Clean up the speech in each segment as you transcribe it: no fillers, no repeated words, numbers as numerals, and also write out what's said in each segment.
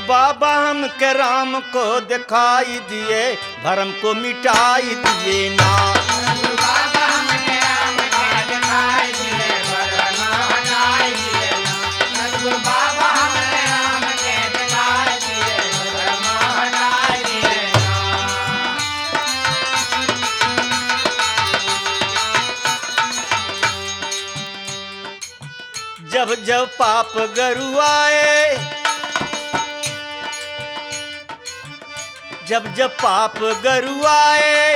बाबा हमके राम को दिखाई दिए, भरम को मिटाई दिए ना। बाबा हमके राम को दिखाई दिए, भरम हटाई दिए ना। सतगुरु बाबा हमके राम के दिखाई दिए, भरम हटाई दिए ना। जब जब पाप गरु आए, जब जब पाप गरु आए,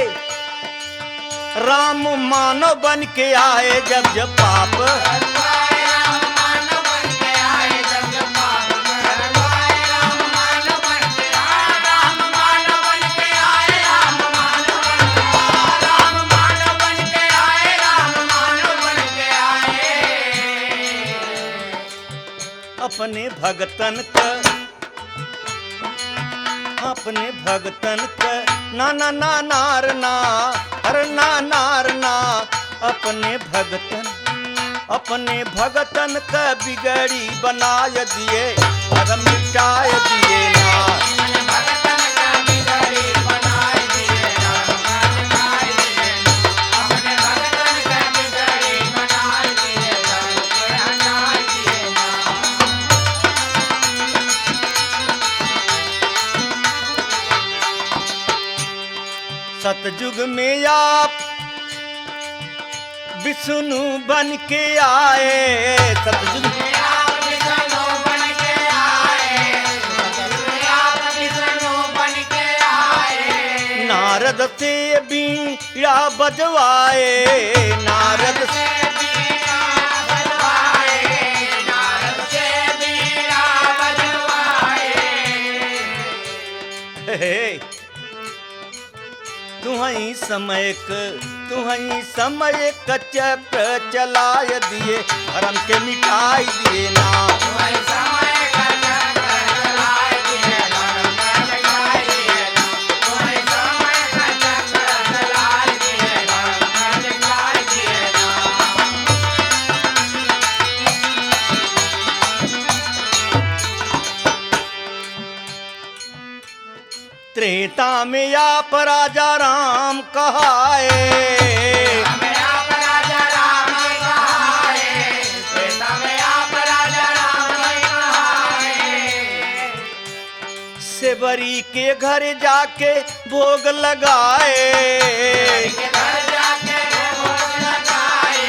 राम मानव बन के आए। जब जब पाप राम मानव बन के आए, जब जब पाप करवाए, राम मानव बन के आए, राम मानव बन के आए, राम मानव बन के आए, राम मानव बन के आए, राम मानव बन के आए। अपने भगतन का, अपने भगतन का ना ना ना नार ना, अरे ना नार ना। अपने भगतन का बिगड़ी बनाय दिए, भरम मिटाय दिए ना। भगतन का बिगड़ी बनाए दिए, राम हटाई दिए ना। अपने भगतन का बिगड़ी बनाए दिए, राम हटाई दिए ना। सतयुग में आप विष्णु बन के आए, सतयुग में आप विष्णु बन के आए, आप विष्णु बन के आए। नारद से बीड़ा बजवाए, नारद से बीड़ा बजवाए, नारद से बीड़ा बजवाए। तुहई समय क चक्र चलाय दिए, भरम के मिटाई दिए ना। तुम्हारे समय का चक्र चलाए दिए, भरम हटाई दिए ना। तुम्हारे समय का चक्र चलाए दिए, भरम हटाई दिए ना। त्रेता में आप राजा राम कहाए, हमें आप राजा राम कहाए, त्रेता में आप राजा राम कहाए। सेवरी के घर जाके भोग लगाए, के घर जाके भोग लगाए,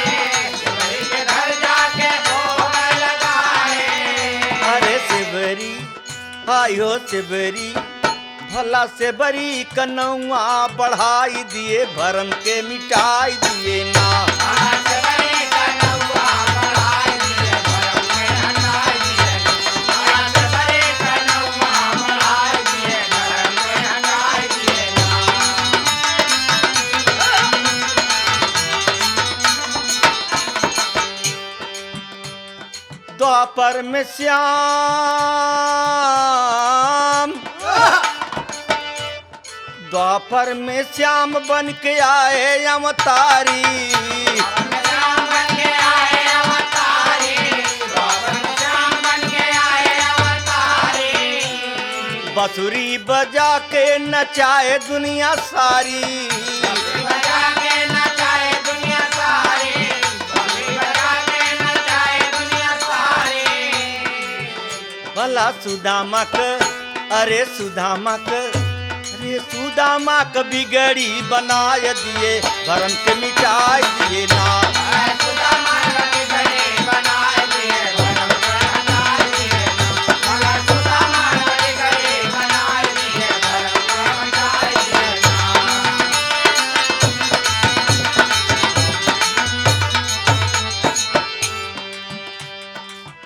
शिवरी के घर जाके भोग लगाए। अरे सेवरी आयो सेवरी, भला से बरी कनौआ बढ़ाई दिए, भरम के मिटाई दिए ना। आज बड़ी कनौआ बढ़ाई दिए, भरम के हटाई दिए ना। आज बड़ी कनौआ बढ़ाई दिए, भरम के हटाई दिए ना। द्वापर में श्याम, द्वापर में श्याम बन के आए अवतारी, श्याम बन के आए अवतारी, श्याम बन के आए अवतारी। बंसुरी बजा के नचाए दुनिया सारी, बजा के नचाए दुनिया सारी, बजा के नचाए दुनिया सारी। भला सुदामा क, अरे सुदामा क, अरे सुदामा क बिगड़ी बनाय दिए, भरम के मिटाई दिए ना। सुदामा का बिगड़ी बनाए दिए, भरम के हटाई दिए ना। भला सुदामा का बिगड़ी बनाए दिए, भरम के हटाई दिए ना।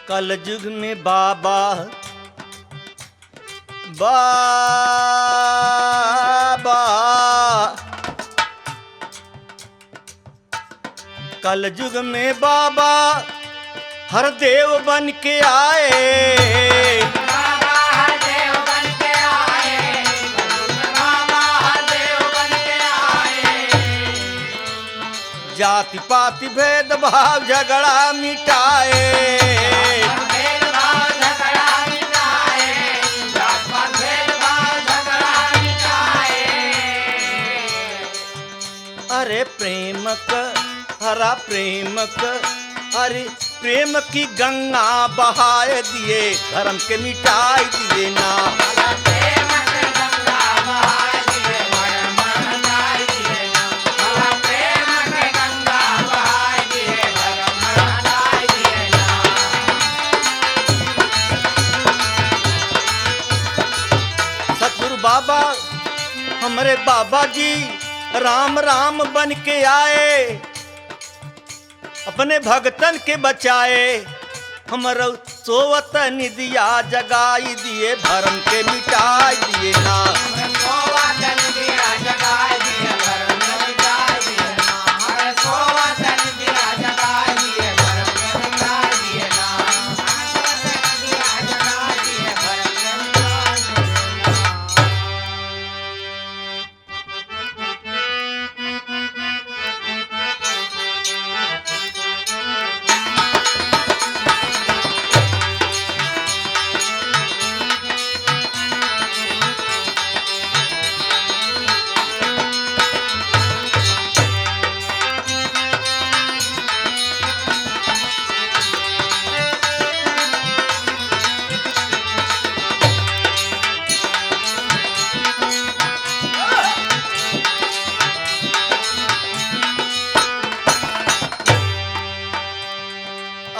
कल युग में बाबा कल युग में बाबा हर देव बन के आए, बाबा हर देव बन के आए, बाबा हर देव बन के आए। जाति पाति भेद भाव झगड़ा मिटाए, भेदभाव झगड़ा मिटाए, हरा प्रेम क अरे प्रेम की गंगा बहाए दिए धर्म के मिटाई दिए ना। प्रेम के गंगा बहाए दिए धर्म हटाए दिए ना। प्रेम के गंगा बहाए दिए धर्म हटाए दिए ना। सतगुरु बाबा हमारे बाबा जी राम राम बन के आए, अपने भगतन के बचाए, हमारा सोवत निदिया जगाई दिए धर्म के मिटाई दिए ना। सोवतन दिया जगाए दिए धर्म मिटाए दिए ना। सोवतन दिया जगाए दिए धर्म मिटाए दिए ना। सोवतन दिया जगाए दिए धर्म मिटाए दिए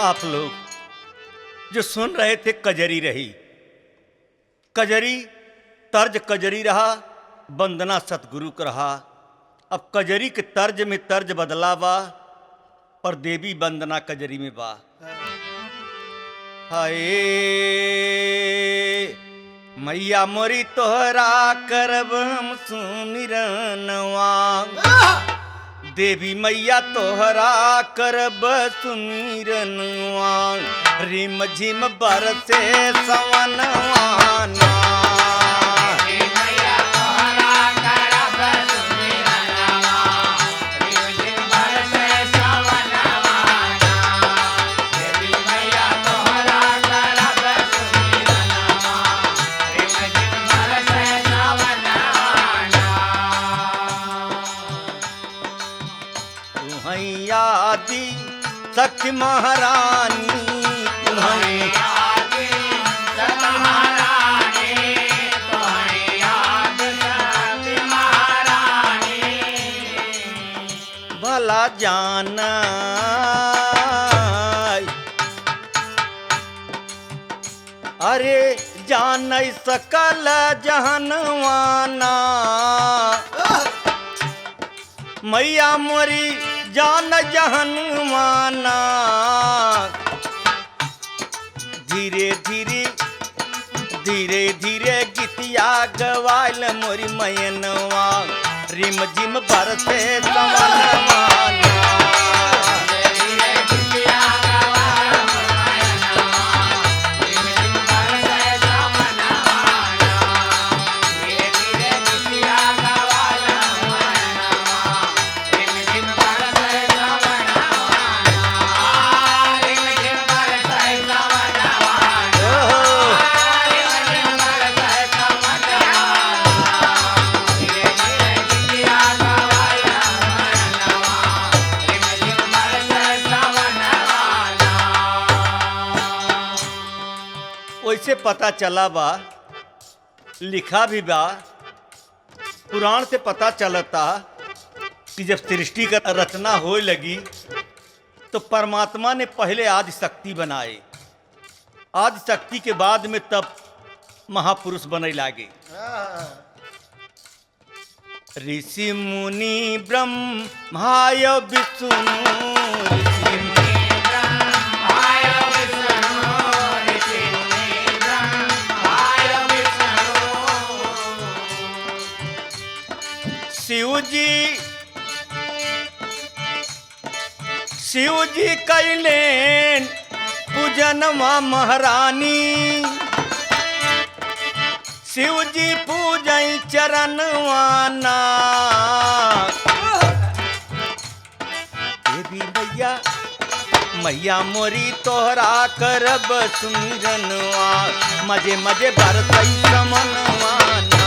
आप लोग जो सुन रहे थे कजरी रही, कजरी तर्ज कजरी रहा, वंदना सतगुरु का रहा। अब कजरी के तर्ज में तर्ज बदला बा और देवी वंदना कजरी में बा। हाय मैया मोरी तोहरा करब हम सुमिरनवा, देवी मैया तोहरा करब सुमिरनवा, रिम झिम बरसे सवनवाना। मैया तोहरा करब सुमिरनवा, रिम झिम बरसे सवनवाना। देवी मैया तोहरा करब सुमिरनवा, रिम झिम बरसे सवनवाना। तुम्हें आदि सखी महारानी, तुम्हें भला जान, अरे जान सकल जहनवाना, मैया मोरी जान जहनवाना। धीरे धीरे धीरे धीरे गीतिया गवाइल मोरी मैनवा, रिम झिम बरसे सवनवाना। वैसे पता चला बा, लिखा भी बा, पुराण से पता चलता कि जब सृष्टि का रचना होए लगी तो परमात्मा ने पहले आदि शक्ति बनाए, आदि शक्ति के बाद में तब महापुरुष बने लागे। ऋषि मुनि ब्रह्माय विष्णु, ऋषि शिव जी कैलेन पूजनवा महारानी, शिव जी पूजई चरणवाना। देवी मैया मैया मोरी तोहरा करब सुमिरनवा, मजे मजे बरसई समनवाना।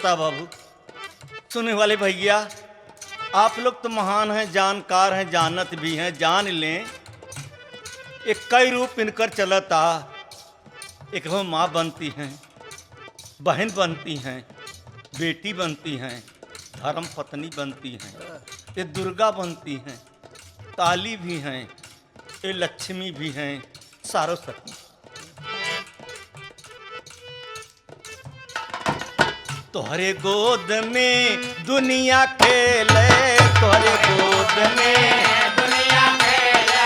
श्रोता बाबू, सुनने वाले भैया, आप लोग तो महान हैं, जानकार हैं, जानत भी हैं, जान लें एक कई रूप इनकर चलता। एक वो माँ बनती हैं, बहन बनती हैं, बेटी बनती हैं, धर्म पत्नी बनती हैं, ये दुर्गा बनती हैं, काली भी हैं, ये लक्ष्मी भी हैं, सरस्वती। तोहरे गोद में दुनिया खेले, तोहरे गोद में दुनिया खेले,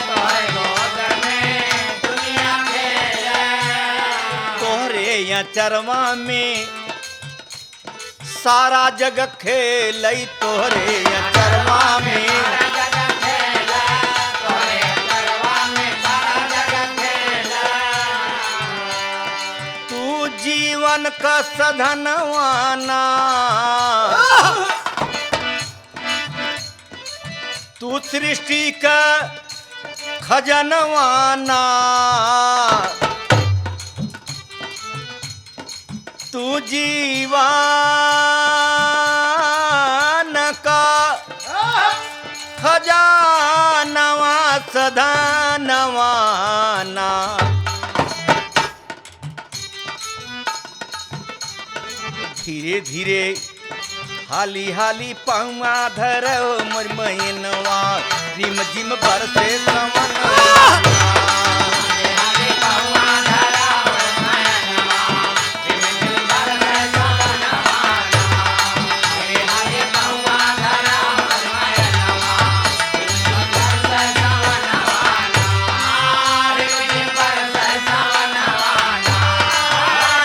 तोहरे गोद में दुनिया खेले। तोहरे या चरवा में सारा जग खेले, तोहरे या चरवा में सारा जग खेले, तोहरे चरवा में सारा जग खेले। तू जीवन का सधनवाना, तू सृष्टि का खजनवाना, तू जीवन का खजानवा सधनवाना। धीरे धीरे हाली हाली पाँवा धरो मोर मैनवा, रिम झिम बरसे सवनवा। हरे पावा धरा मोर मैनवा, रिम झिम बरसे सवनवा। हरे पावा धरा मोर मैनवा, रिम झिम बरसे सवनवा। रिम झिम बरसे सवनवा।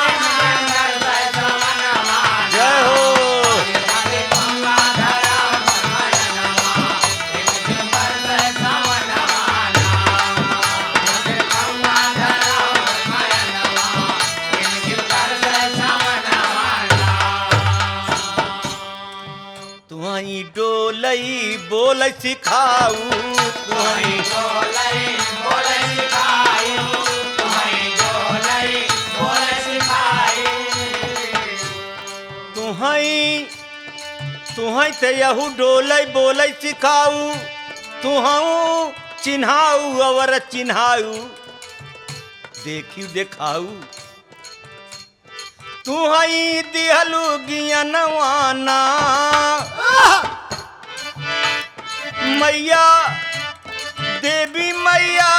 रिम झिम बरसे सवनवा। जय हो। हरे पावा धरा मोर मैनवा, रिम झिम बरसे सवनवा। हरे पावा धरा मोर मैनवा, रिम झिम बरसे सवनवा। तुहई डोलई बोल सिखाऊ, तुहई बोलई बोले सिखायो, तुम्हें बोलई बोले सिखायो। तुहई तुहई ते यहू डोलई बोलई सिखाऊ, तुहऊ चिन्हाऊ अवर चिन्हाऊ, देखियो देखाऊ। तुहई दिहलू ज्ञानवाना, मैया देवी मैया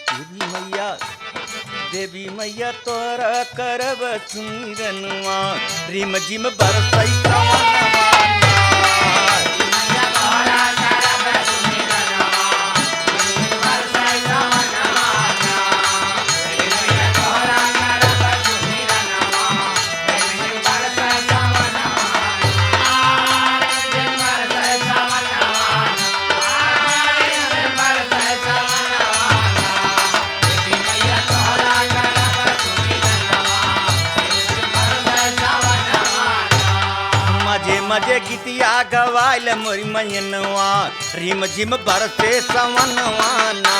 देवी मैया, देवी मैया तोरा करब सुमिरनवा, रिम झिम बरसई सवनवा। तोरा करब सुमिरनवा, रिम बरसे सवनवा। तोरा करब सुमिरनवा, रिम बरसे सवनवा। रिम बरसे सवनवा। रिम बरसे सवनवा। देवी मैया तोरा करब सुमिरनवा, रिम बरसे सवनवा। मजे मजे गीतिया गवाइल मोरी मैनवा, रिम झिम बरसे सवनवाना।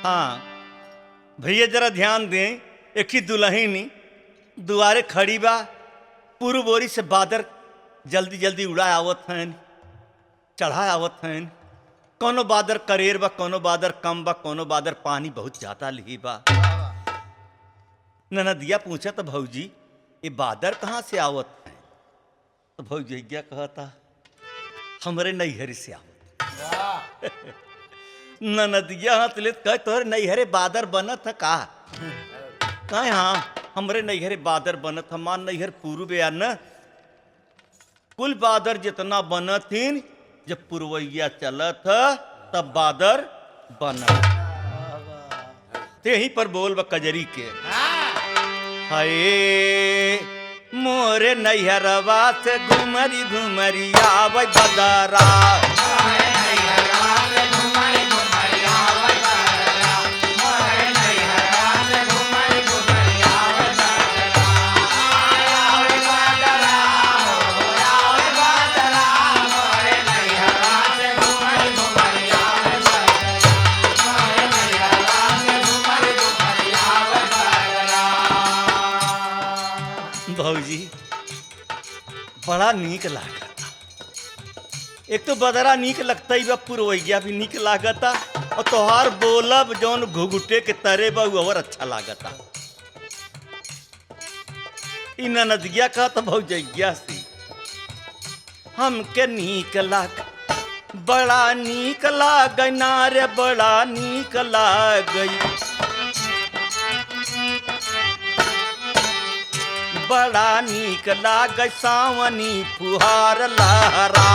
हाँ भैया जरा ध्यान दें, एक ही दुल्हनी दुआरे खड़ी बा, पूर्व बोरी से बादर जल्दी जल्दी उड़ा आवत हैं, चढ़ा आवत हैं। कोनो बादर करेर बा, कोनो बादर कम बा, कोनो बादर पानी बहुत ज्यादा लिही बा। ननदिया पूछा तो भौजी ये बादर कहाँ से आवत है? तो भौजैया कहता हमरे नैहर से आवत। ननदिया हाथ ले कह तोहरे नैहरे बादर बनत है का? कहे हाँ हमरे नैहरे बादर बनत, हमार नैहर पूर्व या न कुल बादर जितना बनथिन, जब पुरवैया चलत ह तब बादर बनत। ते यहीं पर बोल बा कजरी के, हाय मोरे नैहरवा से घुमरी घुमरी आवे बदरा। भौजी बड़ा नीक लागता, एक तो बदरा नीक लगता ही बा, पुरवैया भी नीक लागता, और तोहार बोलब जौन घुघुटे के तरे बा और अच्छा लागता। इ ननदिया का तो भौजैया से हमके नीक लाग, बड़ा नीक लाग ना रे, बड़ा नीक लागई, बड़ा नीक लाग सावनी फुहार लहरा।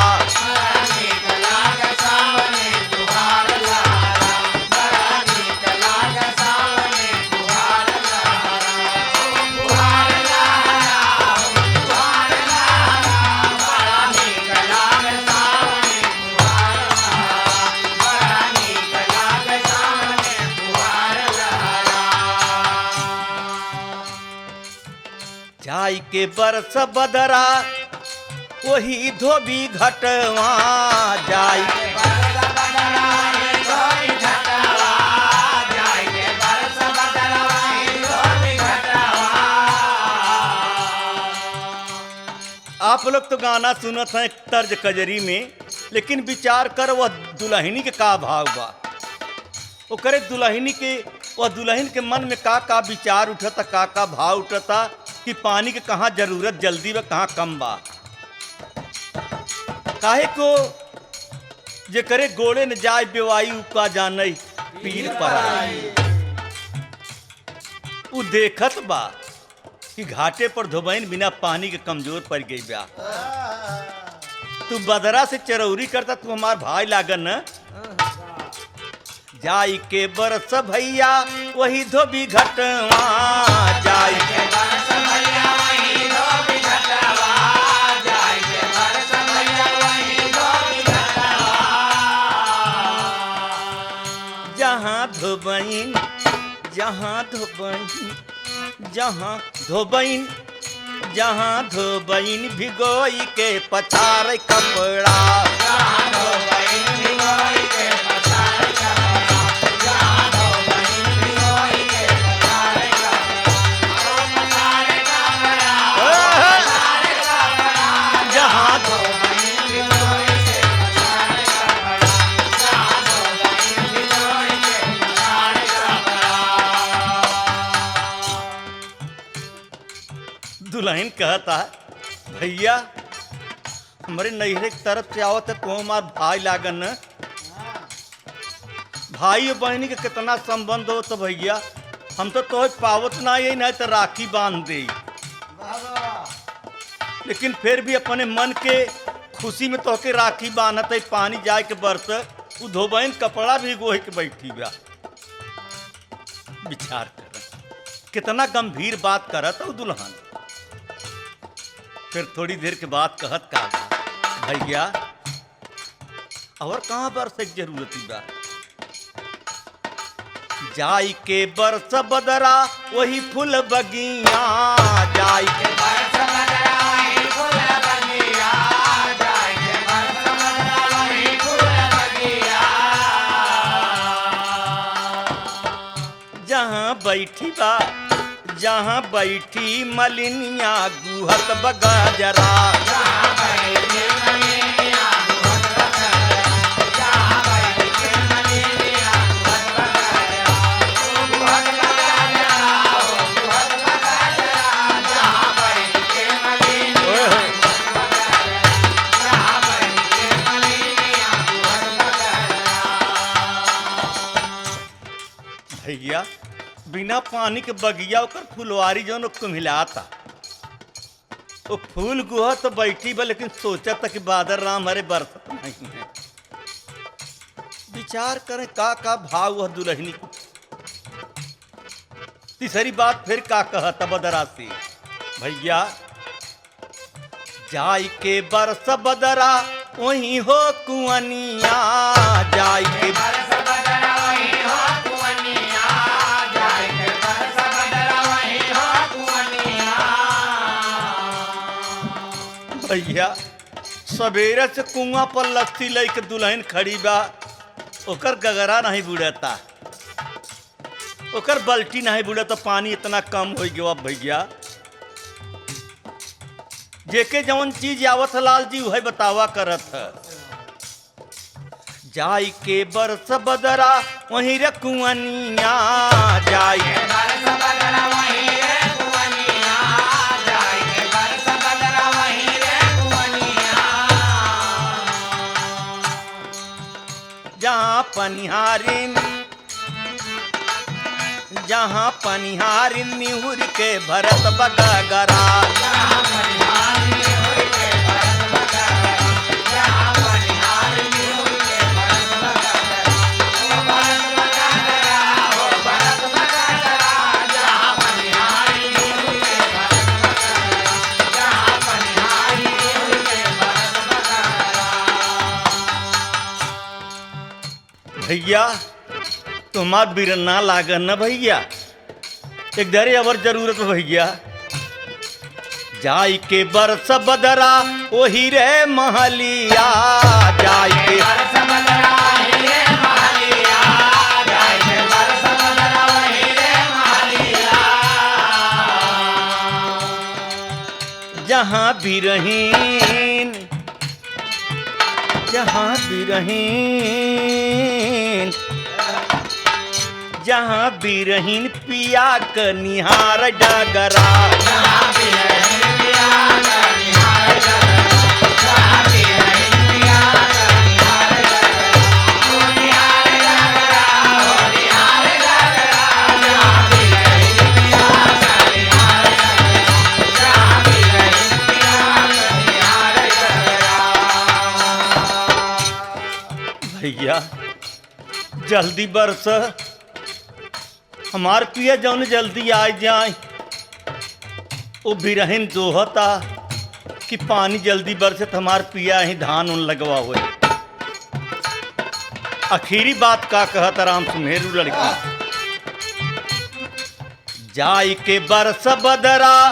जाई के बरस बदरा वही धोबी घटवा, जाई आप लोग तो गाना सुनत हैं तर्ज कजरी में, लेकिन विचार कर वह दुल्हनी के का भाव बा, वो करे दुल्हनी के, वह दुल्हन के मन में का विचार उठता, का भाव उठता कि पानी के कहाँ जरूरत जल्दी बा, कहाँ कम बा। काहे को जे करे गोड़े न जाए बेवाई उका जाने पीर पराई। उ देखत बा कि घाटे पर धोबैन बिना पानी के कमजोर पड़ गई बा। तू बदरा से चरौरी करता, तू हमार भाई लागन न। जाई के बरस भैया वही धोबी घटवा, जाई के बरस भैया वही धोबी घटवा, जाई के बरस भैया वही धोबी घटवा। जहाँ धोबैन, जहाँ धोबैन, जहाँ धोबैन, जहाँ धोबैन भिगोई के पछार कपड़ा, जहाँ धोबैन भिगोई के पछार कपड़ा, जहाँ धोबैन भिगोई के पछार कपड़ा, जहाँ धोबैन भिगोई के पछार कपड़ा, जहाँ धोबैन भिगोई के पछार कपड़ा। दुल्हन कहता भैया हमारे नैहरे की तरफ से आवत है, तो हमार भाई लागन न। भाई और बहनी के कितना संबंध हो तो भैया हम तो पावत ना, यही नहीं तो राखी बांध दे, लेकिन फिर भी अपने मन के खुशी में तो के राखी बांधत है, पानी जाए के बरत उ धोबैन कपड़ा भी गोह के बैठी बा। विचार कर कितना गंभीर बात करत हो दुल्हन। फिर थोड़ी देर के बाद कहत का भैया और कहाँ बरस की जरूरत बा, जाई के बरस बदरा वही फूल बगिया, जाई के बरस बदरा वही फूल बगिया, जाई के बरस बदरा वही फूल बगिया। जहाँ बैठी बा, जहाँ बैठी मलिनिया गुहत बगजरा, जहाँ बैठी मलिनिया गुहत बगजरा, जहाँ बैठी मलिनिया गुहत बगजरा, गुहत बगजरा, गुहत बगजरा, जहाँ बैठी मलिनिया गुहत बगजरा, जहाँ बैठी मलिनिया गुहत बगजरा। बिना पानी के बगिया ओकर फुलवारी जौन कुम्हिलाता। वो फूल गुहा तो बैठी बा, लेकिन सोचा था कि बादर राम हरे बरसत नहीं है। विचार करें का भाव वह दुल्हनी को। तीसरी बात फिर का कहता बदरा से, भैया जाई के बरस बदरा वही हो कुअनिया, जाई के बरस बदरा वही हो कुअनिया, जाई के बरस बदरा वही हो कुअनिया। भैया सवेरे से कुआं पर लस्सी लेके दुल्हन खड़ी बा, ओकर गगरा नहीं बुड़ता, ओकर बल्टी नहीं बुड़ता, पानी इतना कम हो गया भैया। जेके जौन चीज आवत लाल जी वही बतावा करत है। जाई के बरस बदरा वहीं रे कुअनिया, जाई के बरस बदरा वही रे कुअनिया, जाई के बरस बदरा वही रे कुअनिया। जहाँ पनिहारिन निहुर के भरत बगरा, भैया तुम्हार बिरना लागन न भैया, एक धरे अवर जरूरत भैया। जाई के बरस बदरा वही रे महलिया, जाई के बरस बदरा वही रे महलिया, जाई के बरस बदरा वही रे महलिया। जहाँ बिरहीन जहाँ बिरहीन पिया क निहार डगरा, भैया जल्दी बरस, हमार पिया जौन जल्दी आ जाए। वो बिरहिन दोहता कि पानी जल्दी बरसे तो हमार पिया ही धान उन लगवा हुए। आखिरी बात का कहता राम सुमेरु लड़का, जाई के बरस बदरा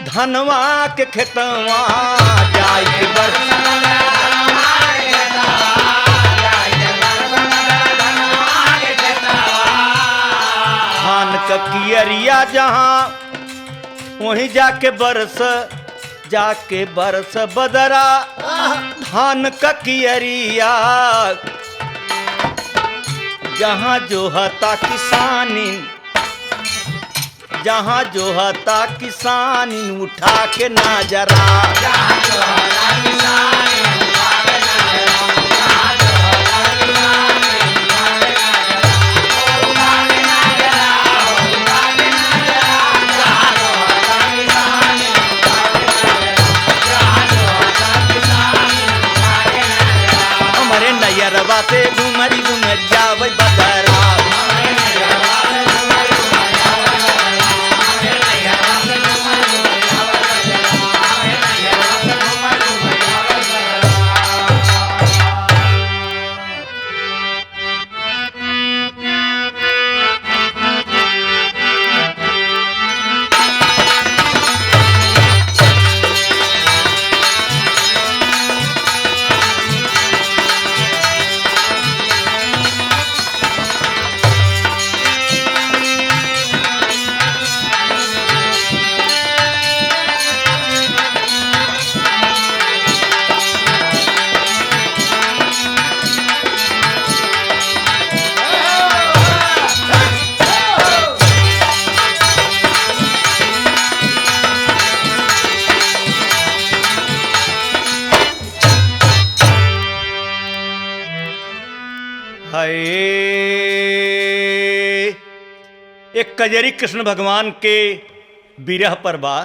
धनवा के खेतवा, जाई के बरस धान का कियरिया जहाँ वहीं जाके बरस बदरा धान का कियरिया, जहाँ जो हता किसानी उठा के नाजरा, हमारे नैयरवा से घुमरी जावे बदरा। हाय कजरी कृष्ण भगवान के विरह पर बा।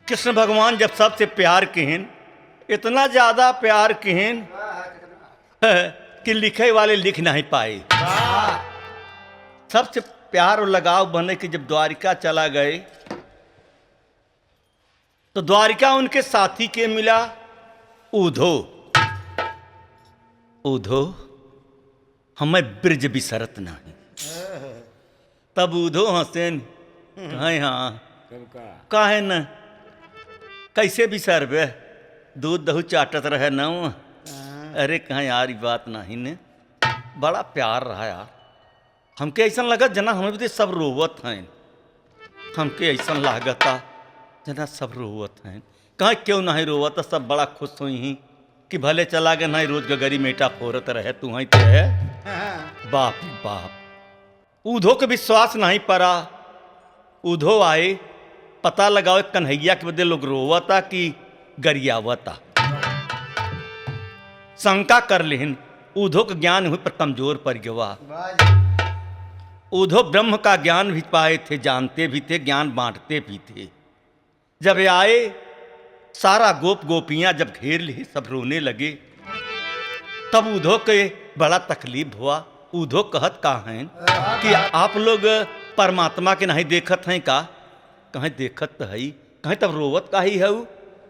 कृष्ण भगवान जब सबसे प्यार किहन, इतना ज्यादा प्यार किहन कि लिखे वाले लिख नहीं पाए। सबसे प्यार और लगाव बने कि जब द्वारिका चला गए तो द्वारिका उनके साथी के मिला उधो। उधो हमें ब्रज बिसरत नहीं। तब उधो हंसेन कहे हाँ काहे न कैसे बिसरबे, दूध दहू चाटत रहे न। अरे कहाँ यार ये बात नहीं ने, बड़ा प्यार रहा यार। हमके ऐसा लगत जना हमें भी सब रोवत हैं। हमके ऐसा लागता जना सब रोवत हैं। कहाँ क्यों नहीं रोवत, सब बड़ा खुश हुई ही कि भले चला गए नहीं रोज गगरी मेटा फोरत रहे तू ही ते। बाप रे बाप। उधो के विश्वास नहीं पड़ा। उधो आए पता लगाओ कन्हैया के बदले लोग रोवता कि गरियावता। शंका कर लेहिन। उधो का ज्ञान हुई पर कमजोर पड़ गया। उधो ब्रह्म का ज्ञान भी पाए थे, जानते भी थे, ज्ञान बांटते भी थे। जब आए सारा गोप गोपियां जब घेर ली, सब रोने लगे। तब उधो के बड़ा तकलीफ हुआ। उधो कहत का हैं कि आप लोग परमात्मा के नहीं देखत हैं का? कहीं देखत तो है, कहीं तब रोवत का ही है।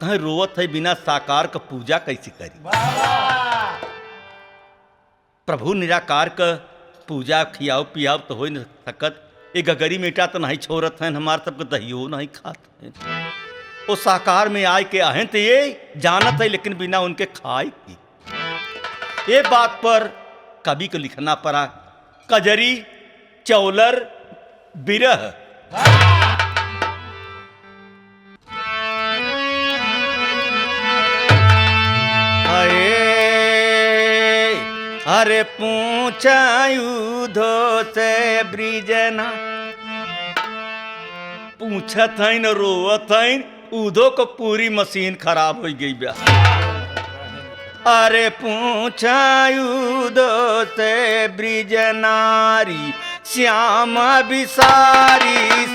कहीं रोवत है बिना साकार का पूजा कैसे करी? प्रभु निराकार का पूजा खियाओ पियाओ तो हो न सकत। ये गगरी मेटा तो नहीं छोड़त हैं, हमारे सबको दहियो नहीं खात हैं। वो साकार में आए के आहें तो ये जानत है, लेकिन बिना उनके खाए की। ये बात पर कवि को लिखना पड़ा। कजरी चौलर बिरह। अरे पूछायुधो से ब्रिजना, पूछत है न रोवत है। उधो को पूरी मशीन खराब हो गई बा। अरे पूछायुधो से ब्रिजनारी श्याम बिसारी